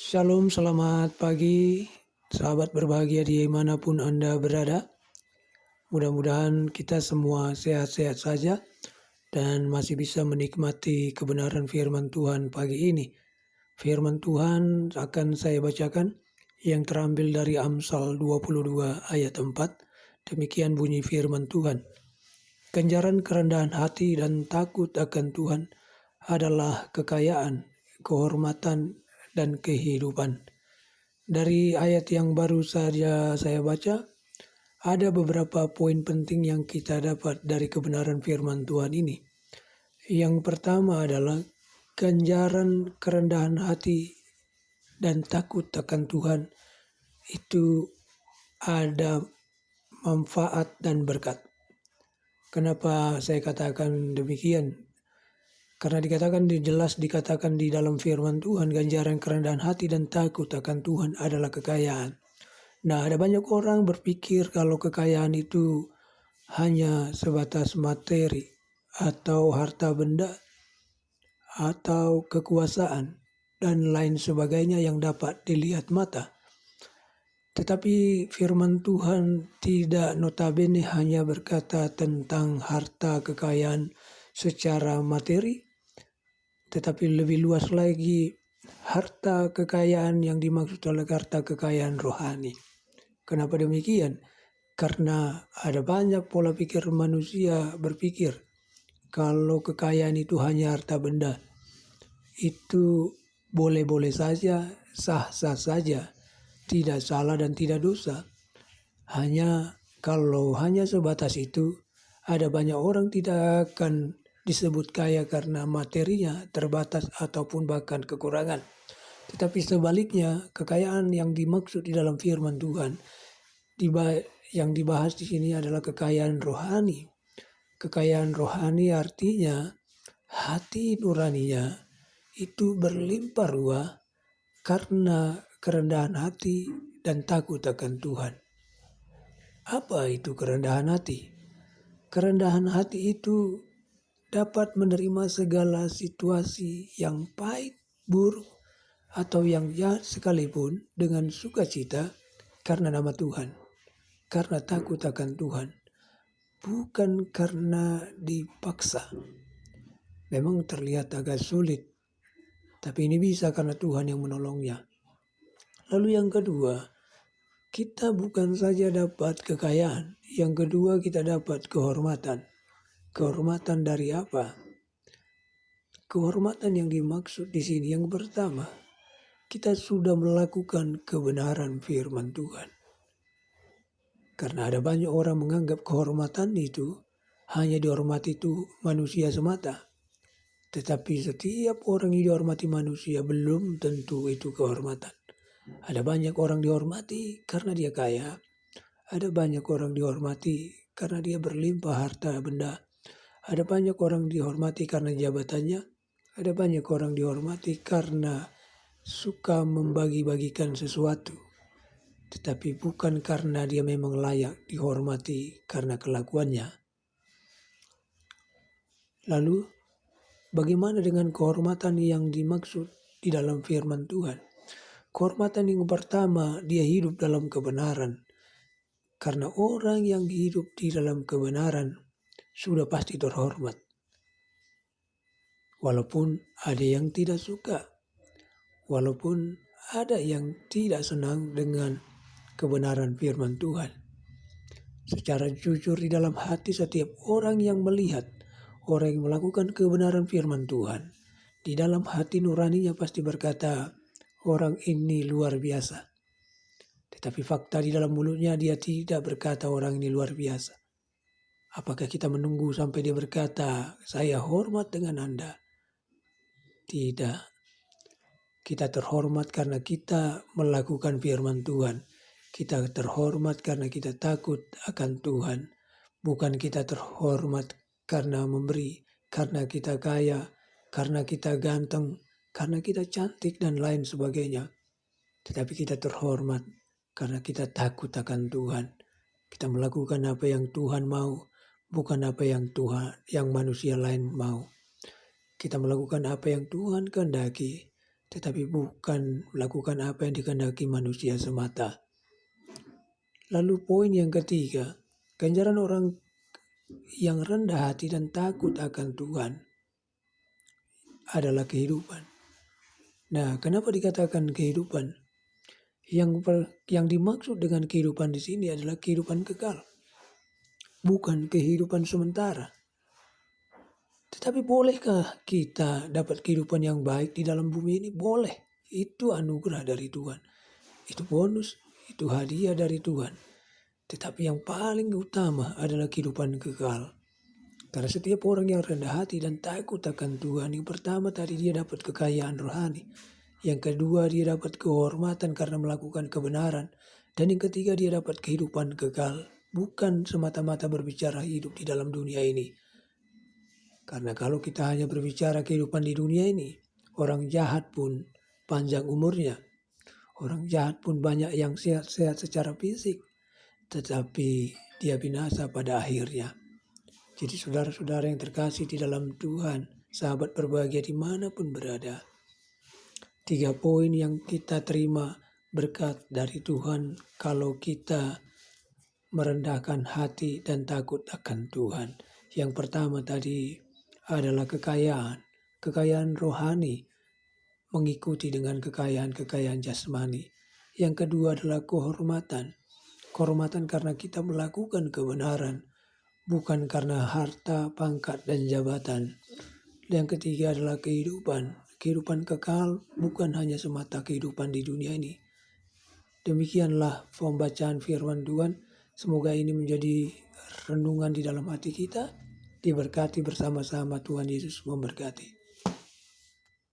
Shalom, selamat pagi, sahabat berbahagia dimanapun Anda berada. Mudah-mudahan kita semua sehat-sehat saja dan masih bisa menikmati kebenaran firman Tuhan pagi ini. Firman Tuhan akan saya bacakan yang terambil dari Amsal 22 ayat 4. Demikian bunyi firman Tuhan. Ganjaran kerendahan hati dan takut akan Tuhan adalah kekayaan, kehormatan, dan kehidupan. Dari ayat yang baru saja saya baca, ada beberapa poin penting yang kita dapat dari kebenaran firman Tuhan ini. Yang pertama adalah ganjaran kerendahan hati dan takut akan Tuhan itu ada manfaat dan berkat. Kenapa saya katakan demikian? Karena jelas dikatakan di dalam firman Tuhan, ganjaran kerendahan hati dan takut akan Tuhan adalah kekayaan. Nah, ada banyak orang berpikir kalau kekayaan itu hanya sebatas materi atau harta benda atau kekuasaan dan lain sebagainya yang dapat dilihat mata. Tetapi firman Tuhan tidak notabene hanya berkata tentang harta kekayaan secara materi, tetapi lebih luas lagi harta kekayaan yang dimaksud oleh harta kekayaan rohani. Kenapa demikian? Karena ada banyak pola pikir manusia berpikir kalau kekayaan itu hanya harta benda. Itu boleh-boleh saja, sah-sah saja, tidak salah dan tidak dosa. Kalau hanya sebatas itu, ada banyak orang tidak akan disebut kaya karena materinya terbatas ataupun bahkan kekurangan. Tetapi sebaliknya, kekayaan yang dimaksud di dalam firman Tuhan yang dibahas di sini adalah kekayaan rohani. Kekayaan rohani artinya hati nuraninya itu berlimpah ruah karena kerendahan hati dan takut akan Tuhan. Apa itu kerendahan hati? Kerendahan hati itu dapat menerima segala situasi yang pahit, buruk, atau yang jahat sekalipun dengan sukacita karena nama Tuhan, karena takut akan Tuhan, bukan karena dipaksa. Memang terlihat agak sulit, tapi ini bisa karena Tuhan yang menolongnya. Lalu yang kedua, kita bukan saja dapat kekayaan, yang kedua kita dapat kehormatan. Kehormatan dari apa? Kehormatan yang dimaksud di sini yang pertama, kita sudah melakukan kebenaran firman Tuhan. Karena ada banyak orang menganggap kehormatan itu hanya dihormati itu manusia semata. Tetapi setiap orang yang dihormati manusia belum tentu itu kehormatan. Ada banyak orang dihormati karena dia kaya. Ada banyak orang dihormati karena dia berlimpah harta benda. Ada banyak orang dihormati karena jabatannya. Ada banyak orang dihormati karena suka membagi-bagikan sesuatu. Tetapi bukan karena dia memang layak dihormati karena kelakuannya. Lalu, bagaimana dengan kehormatan yang dimaksud di dalam firman Tuhan? Kehormatan yang pertama, dia hidup dalam kebenaran. Karena orang yang hidup di dalam kebenaran sudah pasti terhormat. Walaupun ada yang tidak suka, walaupun ada yang tidak senang dengan kebenaran firman Tuhan. Secara jujur di dalam hati setiap orang yang melihat, orang yang melakukan kebenaran firman Tuhan, di dalam hati nuraninya pasti berkata, orang ini luar biasa. Tetapi fakta di dalam mulutnya dia tidak berkata orang ini luar biasa. Apakah kita menunggu sampai dia berkata, saya hormat dengan Anda? Tidak. Kita terhormat karena kita melakukan firman Tuhan. Kita terhormat karena kita takut akan Tuhan. Bukan kita terhormat karena memberi, karena kita kaya, karena kita ganteng, karena kita cantik dan lain sebagainya. Tetapi kita terhormat karena kita takut akan Tuhan. Kita melakukan apa yang Tuhan mau, bukan apa yang manusia lain mau. Kita melakukan apa yang Tuhan kehendaki, tetapi bukan melakukan apa yang dikehendaki manusia semata. Lalu poin yang ketiga, ganjaran orang yang rendah hati dan takut akan Tuhan adalah kehidupan. Nah, kenapa dikatakan kehidupan? Yang dimaksud dengan kehidupan di sini adalah kehidupan kekal, bukan kehidupan sementara. Tetapi bolehkah kita dapat kehidupan yang baik di dalam bumi ini? Boleh. Itu anugerah dari Tuhan. Itu bonus, itu hadiah dari Tuhan. Tetapi yang paling utama adalah kehidupan kekal. Karena setiap orang yang rendah hati dan takut akan Tuhan, yang pertama tadi dia dapat kekayaan rohani. Yang kedua dia dapat kehormatan karena melakukan kebenaran. Dan yang ketiga dia dapat kehidupan kekal. Bukan semata-mata berbicara hidup di dalam dunia ini. Karena kalau kita hanya berbicara kehidupan di dunia ini, orang jahat pun panjang umurnya. Orang jahat pun banyak yang sehat-sehat secara fisik. Tetapi dia binasa pada akhirnya. Jadi saudara-saudara yang terkasih di dalam Tuhan, sahabat berbahagia dimanapun berada. 3 poin yang kita terima berkat dari Tuhan kalau kita merendahkan hati dan takut akan Tuhan. Yang pertama tadi adalah kekayaan rohani mengikuti dengan kekayaan jasmani. Yang kedua adalah kehormatan karena kita melakukan kebenaran, bukan karena harta, pangkat, dan jabatan. Yang ketiga adalah kehidupan kekal, bukan hanya semata kehidupan di dunia ini. Demikianlah pembacaan firman Tuhan. Semoga ini menjadi renungan di dalam hati kita. Diberkati bersama-sama, Tuhan Yesus memberkati.